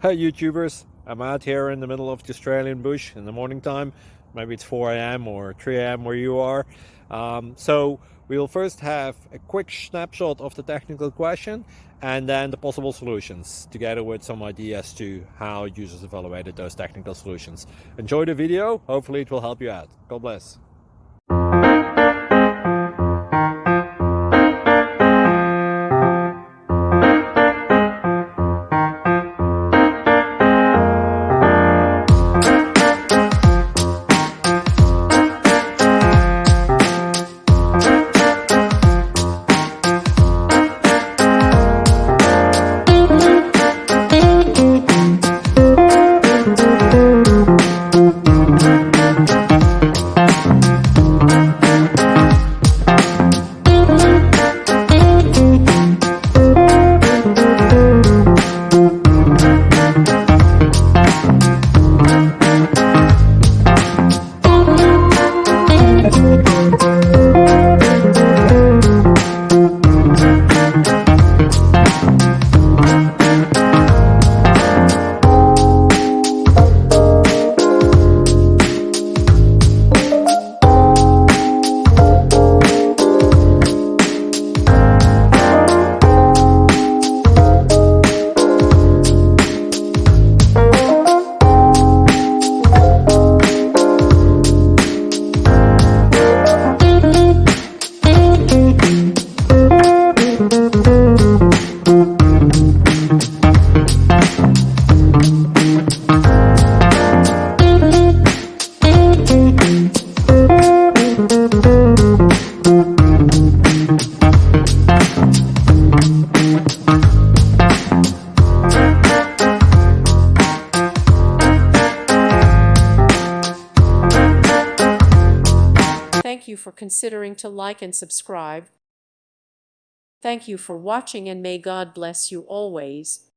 Hey YouTubers, I'm out here in the middle of the Australian bush in the morning time. Maybe it's 4 a.m. or 3 a.m. where you are. So we'll first have a quick snapshot of the technical question and then the possible solutions, together with some ideas to how users evaluated those technical solutions. Enjoy the video, hopefully it will help you out. God bless. Thank you for considering to like and subscribe. Thank you for watching, and may God bless you always.